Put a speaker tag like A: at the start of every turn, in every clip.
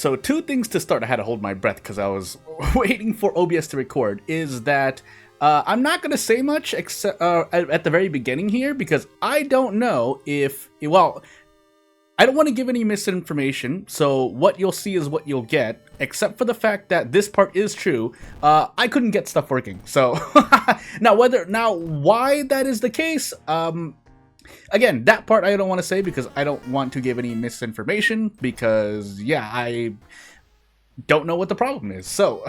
A: So two things to start. I had to hold my breath because I was waiting for OBS to record. Is that I'm not going to say much except at the very beginning here because I don't know if, well, I don't want to give any misinformation. So what you'll see is what you'll get, except for the fact that this part is true. I couldn't get stuff working. So now why that is the case, again, that part I don't want to say because I don't want to give any misinformation because, yeah, I don't know what the problem is. So,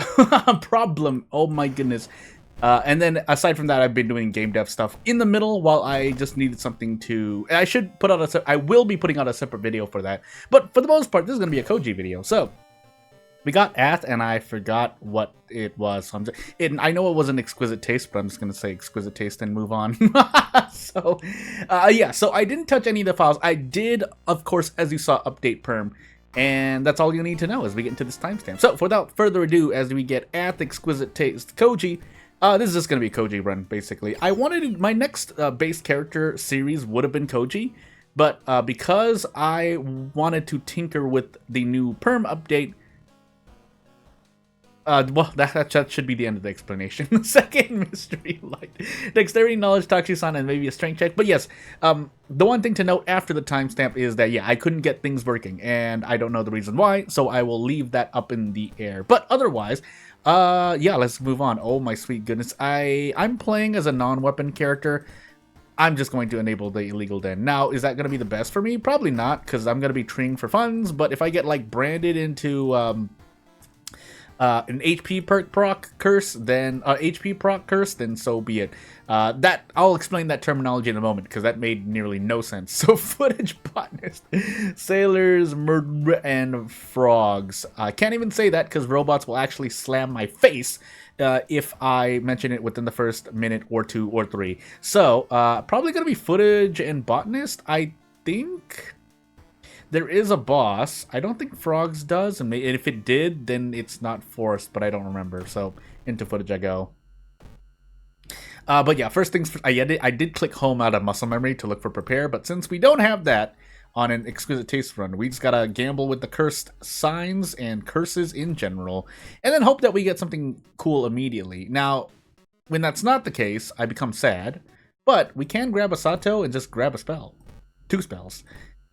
A: problem, oh my goodness. And then aside from that, I've been doing game dev stuff in the middle while I just needed something to... I should put out I will be putting out a separate video for that. But for the most part, this is going to be a Kouji video. So, we got Ath, and I forgot what it was. So I know it was an exquisite taste, but I'm just going to say exquisite taste and move on. So, yeah, so I didn't touch any of the files. I did, of course, as you saw, update perm. And that's all you need to know as we get into this timestamp. So, without further ado, as we get Ath exquisite taste Kouji, this is just going to be a Kouji run, basically. I wanted my next base character series would have been Kouji, but because I wanted to tinker with the new perm update, well, that should be the end of the explanation. The second mystery light. Dexterity, knowledge, Tachi-san, and maybe a strength check. But yes, the one thing to note after the timestamp is that, yeah, I couldn't get things working, and I don't know the reason why, so I will leave that up in the air. But otherwise, yeah, let's move on. Oh my sweet goodness. I'm playing as a non-weapon character. I'm just going to enable the illegal den. Now, is that going to be the best for me? Probably not, because I'm going to be treeing for funds, but if I get, like, branded into, an HP proc curse, then so be it. That I'll explain that terminology in a moment because that made nearly no sense. So footage botanist, sailors, murder, and frogs. I can't even say that because robots will actually slam my face if I mention it within the first minute or two or three. So probably gonna be footage and botanist. I think. There is a boss. I don't think Frogs does, and if it did, then it's not forced, but I don't remember. So, into footage I go. But yeah, first things first, I did click home out of muscle memory to look for prepare, but since we don't have that on an exquisite taste run, we just gotta gamble with the cursed signs and curses in general, and then hope that we get something cool immediately. Now, when that's not the case, I become sad, but we can grab a Sato and just grab a spell. 2 spells.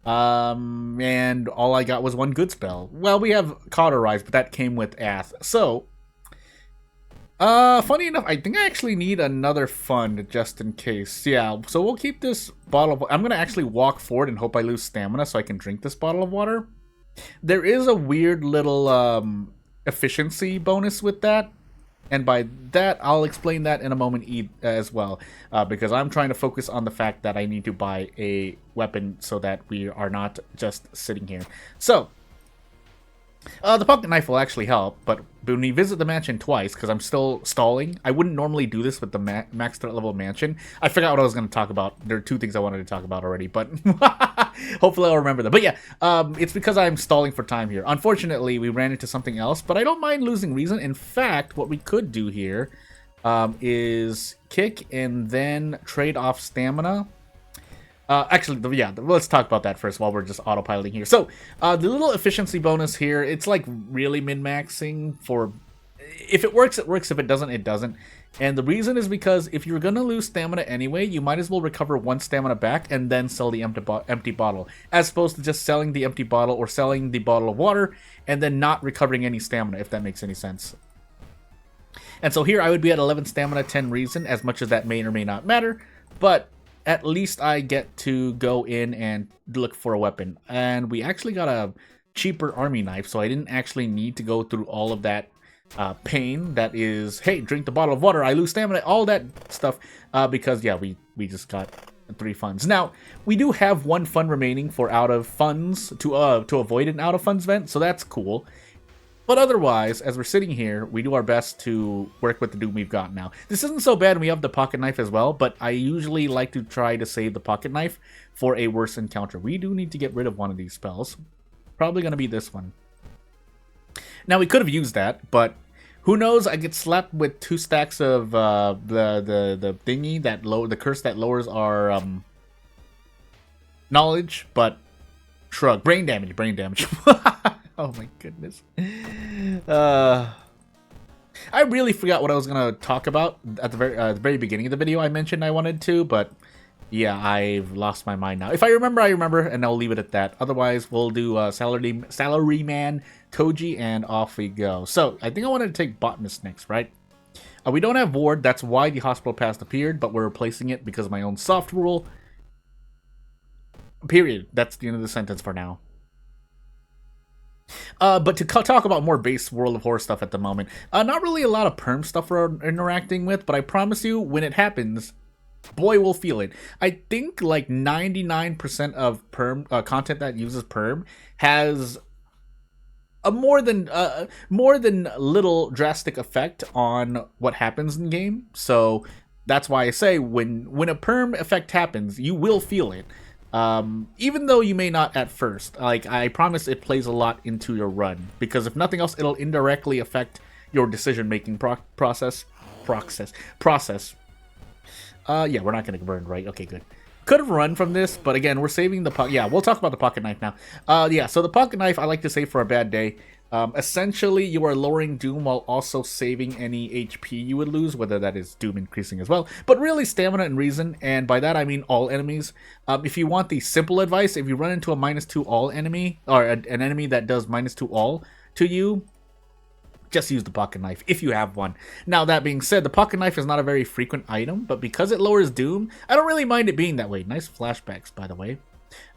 A: And all I got was 1 good spell. Well, we have Cauterize, but that came with Ath. So, funny enough, I think I actually need another fund just in case. Yeah, so we'll keep this bottle of... I'm going to actually walk forward and hope I lose stamina so I can drink this bottle of water. There is a weird little, efficiency bonus with that. And by that, I'll explain that in a moment as well, because I'm trying to focus on the fact that I need to buy a weapon so that we are not just sitting here. So, the pocket knife will actually help, but when we visit the mansion twice, because I'm still stalling, I wouldn't normally do this with the max threat level mansion. I forgot what I was going to talk about. There are 2 things I wanted to talk about already, but hopefully I'll remember them. But yeah, it's because I'm stalling for time here. Unfortunately, we ran into something else, but I don't mind losing reason. In fact, what we could do here is kick and then trade off stamina. Actually, yeah, let's talk about that first while we're just autopiloting here. So, the little efficiency bonus here, it's like really min-maxing for... If it works, it works. If it doesn't, it doesn't. And the reason is because if you're going to lose stamina anyway, you might as well recover 1 stamina back and then sell the empty bottle. As opposed to just selling the empty bottle or selling the bottle of water and then not recovering any stamina, if that makes any sense. And so here I would be at 11 stamina, 10 reason, as much as that may or may not matter. But... at least I get to go in and look for a weapon. And we actually got a cheaper army knife, so I didn't actually need to go through all of that pain that is, hey, drink the bottle of water, I lose stamina, all that stuff, because, yeah, we just got 3 funds. Now, we do have 1 fund remaining for out of funds to avoid an out of funds event, so that's cool. But otherwise, as we're sitting here, we do our best to work with the doom we've got now. This isn't so bad, and we have the pocket knife as well, but I usually like to try to save the pocket knife for a worse encounter. We do need to get rid of one of these spells. Probably going to be this one. Now, we could have used that, but who knows? I get slapped with 2 stacks of the thingy, the curse that lowers our knowledge, but shrug. Brain damage. Oh my goodness. I really forgot what I was gonna talk about at the very beginning of the video. I mentioned I wanted to, but yeah, I've lost my mind now. If I remember, and I'll leave it at that. Otherwise, we'll do Salaryman, Kouji, and off we go. So, I think I wanted to take Botanist next, right? We don't have Ward, that's why the Hospital Pass appeared, but we're replacing it because of my own soft rule. Period. That's the end of the sentence for now. But to talk about more base World of Horror stuff at the moment, not really a lot of perm stuff we're interacting with, but I promise you, when it happens, boy, we'll feel it. I think like 99% of perm content that uses perm has a more than little drastic effect on what happens in game. So that's why I say when a perm effect happens, you will feel it. Even though you may not at first. Like, I promise it plays a lot into your run, because if nothing else, it'll indirectly affect your decision-making process. Yeah, we're not gonna burn, right? Okay, good. Could have run from this, but again, we're saving the pocket. Yeah, we'll talk about the pocket knife now. Yeah, so the pocket knife I like to save for a bad day. Essentially, you are lowering Doom while also saving any HP you would lose, whether that is Doom increasing as well, but really stamina and reason, and by that I mean all enemies. If you want the simple advice, if you run into a -2 all enemy, or an enemy that does -2 all to you, just use the pocket knife if you have one. Now, that being said, the pocket knife is not a very frequent item, but because it lowers Doom, I don't really mind it being that way. Nice flashbacks, by the way.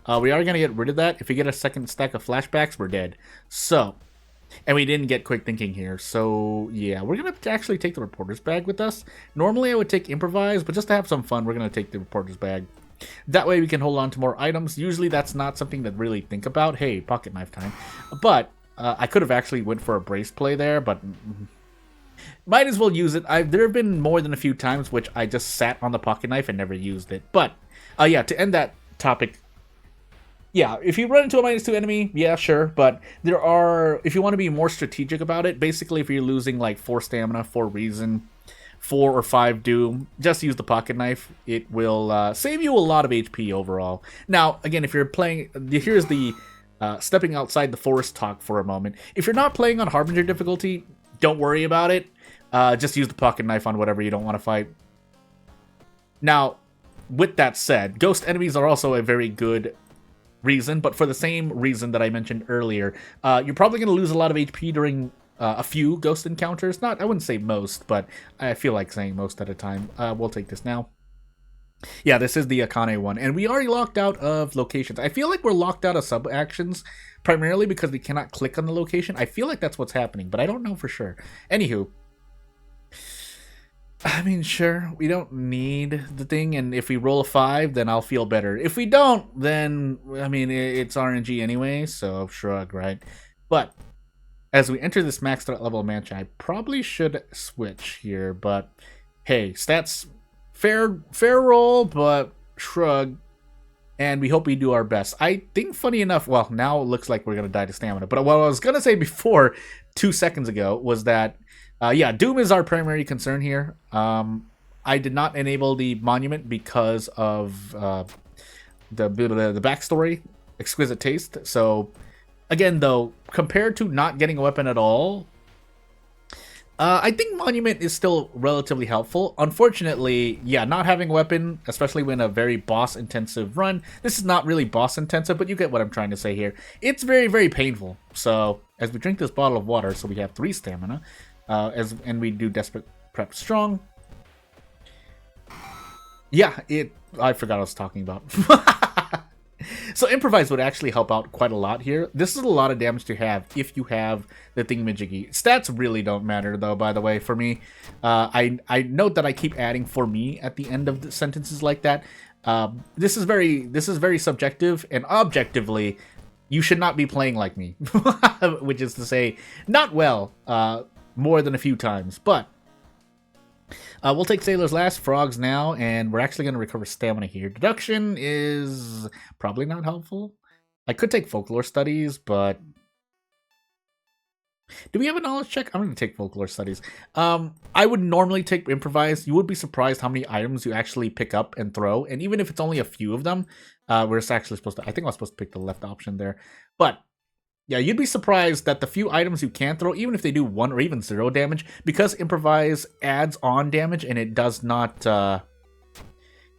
A: We are going to get rid of that. If we get a second stack of flashbacks, we're dead. So, and we didn't get quick thinking here. So, yeah, we're going to actually take the reporter's bag with us. Normally, I would take improvise, but just to have some fun, we're going to take the reporter's bag. That way, we can hold on to more items. Usually, that's not something that really think about. Hey, pocket knife time. But I could have actually went for a brace play there, but might as well use it. There have been more than a few times which I just sat on the pocket knife and never used it. But, yeah, to end that topic, yeah, if you run into a -2 enemy, yeah, sure, but there are, if you want to be more strategic about it, basically if you're losing like 4 stamina, 4 reason, 4 or 5 doom, just use the pocket knife. It will save you a lot of HP overall. Now, again, if you're playing, here's the stepping outside the forest talk for a moment. If you're not playing on Harbinger difficulty, don't worry about it. Just use the pocket knife on whatever you don't want to fight. Now, with that said, ghost enemies are also a very good reason, but for the same reason that I mentioned earlier, you're probably going to lose a lot of HP during a few ghost encounters. Not, I wouldn't say most, but I feel like saying most at a time. We'll take this now. Yeah, this is the Akane one, and we are locked out of locations. I feel like we're locked out of sub-actions, primarily because we cannot click on the location. I feel like that's what's happening, but I don't know for sure. Anywho, I mean, sure, we don't need the thing, and if we roll a 5, then I'll feel better. If we don't, then, I mean, it's RNG anyway, so shrug, right? But as we enter this maxed out level mansion, I probably should switch here, but hey, stats... Fair roll, but shrug, and we hope we do our best. I think, funny enough, well, now it looks like we're going to die to stamina, but what I was going to say before, 2 seconds ago, was that, yeah, Doom is our primary concern here. I did not enable the monument because of the backstory, exquisite taste. So, again, though, compared to not getting a weapon at all, I think Monument is still relatively helpful. Unfortunately, yeah, not having a weapon, especially when a very boss-intensive run, this is not really boss-intensive, but you get what I'm trying to say here. It's very, very painful. So, as we drink this bottle of water, so we have 3 stamina, and we do Desperate Prep Strong. Yeah, I forgot what I was talking about. So improvise would actually help out quite a lot here. This is a lot of damage to have if you have the thingamajiggy. Stats really don't matter though, by the way, for me. I note that I keep adding "for me" at the end of the sentences like that. This is very subjective, and objectively, you should not be playing like me. Which is to say, not well, more than a few times, but we'll take Sailors last, Frogs now, and we're actually going to recover stamina here. Deduction is probably not helpful. I could take Folklore Studies, but... Do we have a knowledge check? I'm going to take Folklore Studies. I would normally take Improvise. You would be surprised how many items you actually pick up and throw, and even if it's only a few of them, we're actually supposed to... I think I was supposed to pick the left option there. But Yeah, you'd be surprised that the few items you can throw, even if they do 1 or even 0 damage, because improvise adds on damage and it does not,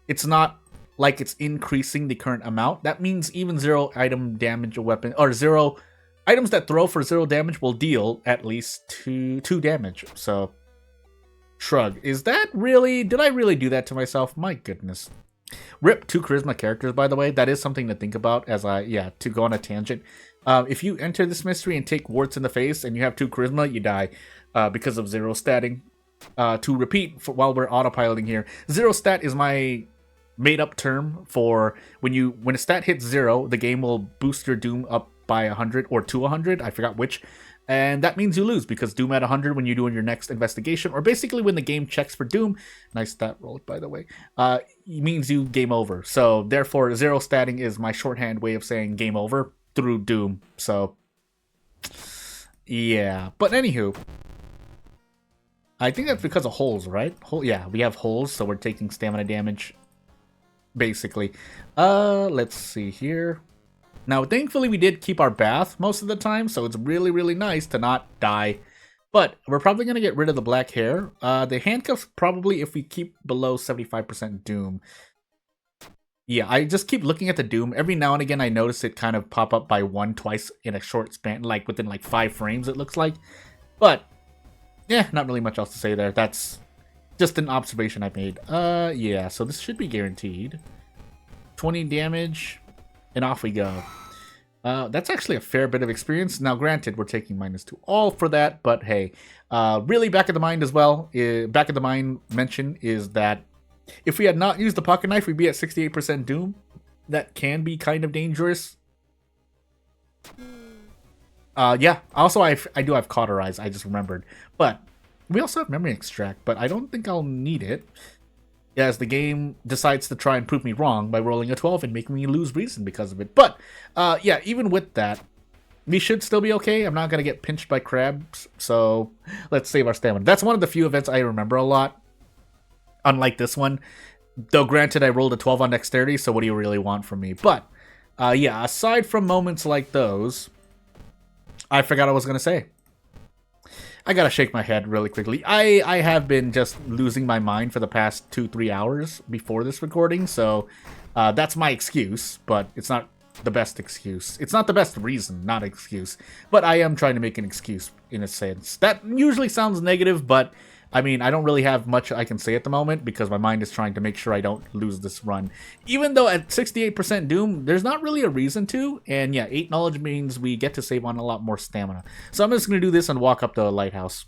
A: it's not like it's increasing the current amount. That means even 0 item damage a weapon, or 0 items that throw for 0 damage will deal at least 2 damage. So, shrug. Is that really, did I really do that to myself? My goodness. Rip 2 charisma characters, by the way. That is something to think about as to go on a tangent. If you enter this mystery and take warts in the face and you have 2 charisma, you die because of 0 statting. To repeat, while we're autopiloting here, 0 stat is my made-up term for when a stat hits 0, the game will boost your Doom up by 100 or to 100. I forgot which. And that means you lose, because Doom at 100 when you're doing your next investigation, or basically when the game checks for Doom, nice stat roll, by the way, means you game over. So, therefore, 0 statting is my shorthand way of saying game over through Doom. So, yeah. But anywho, I think that's because of holes, right? Yeah, we have holes, so we're taking stamina damage, basically. Let's see here. Now, thankfully, we did keep our bath most of the time, so it's really, really nice to not die. But we're probably going to get rid of the black hair. The handcuffs, probably, if we keep below 75% Doom. Yeah, I just keep looking at the Doom. Every now and again, I notice it kind of pop up by 1 twice in a short span, like within like 5 frames, it looks like. But, yeah, not really much else to say there. That's just an observation I made. Yeah, so this should be guaranteed. 20 damage. And off we go. That's actually a fair bit of experience. Now, granted, we're taking -2 all for that, but hey. Really, back of the mind as well, back of the mind mention is that if we had not used the pocket knife, we'd be at 68% Doom. That can be kind of dangerous. Yeah, also I do have Cauterize, I just remembered. But we also have Memory Extract, but I don't think I'll need it, as the game decides to try and prove me wrong by rolling a 12 and making me lose reason because of it. But, yeah, even with that, we should still be okay. I'm not going to get pinched by crabs, so let's save our stamina. That's one of the few events I remember a lot, unlike this one. Though, granted, I rolled a 12 on dexterity, so what do you really want from me? But, yeah, aside from moments like those, I forgot what I was going to say. I gotta shake my head really quickly. I have been just losing my mind for the past 2-3 hours before this recording, so that's my excuse, but it's not the best excuse. It's not the best reason, not excuse, but I am trying to make an excuse in a sense. That usually sounds negative, but I mean, I don't really have much I can say at the moment because my mind is trying to make sure I don't lose this run. Even though at 68% Doom, there's not really a reason to. And yeah, 8 knowledge means we get to save on a lot more stamina. So I'm just going to do this and walk up to the lighthouse.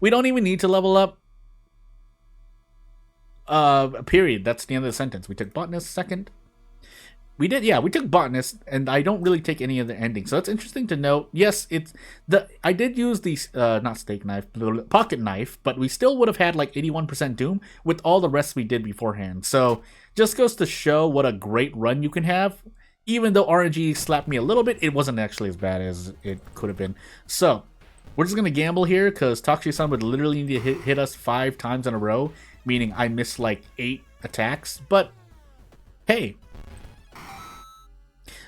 A: We don't even need to level up. Period. That's the end of the sentence. We took botanist second. We did, yeah, we took botanist, and I don't really take any of the endings. So it's interesting to note. Yes, I did use the, not steak knife, the pocket knife, but we still would have had like 81% Doom with all the rest we did beforehand. So just goes to show what a great run you can have. Even though RNG slapped me a little bit, it wasn't actually as bad as it could have been. So we're just going to gamble here because Takushi-san would literally need to hit us 5 times in a row, meaning I missed like 8 attacks. But hey.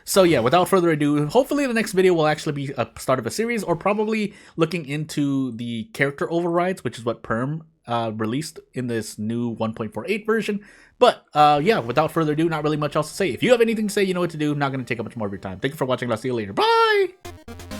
A: So yeah, without further ado, hopefully the next video will actually be a start of a series, or probably looking into the character overrides, which is what Perm released in this new 1.48 version. But yeah, without further ado, not really much else to say. If you have anything to say, you know what to do. I'm not going to take up much more of your time. Thank you for watching. I'll see you later. Bye!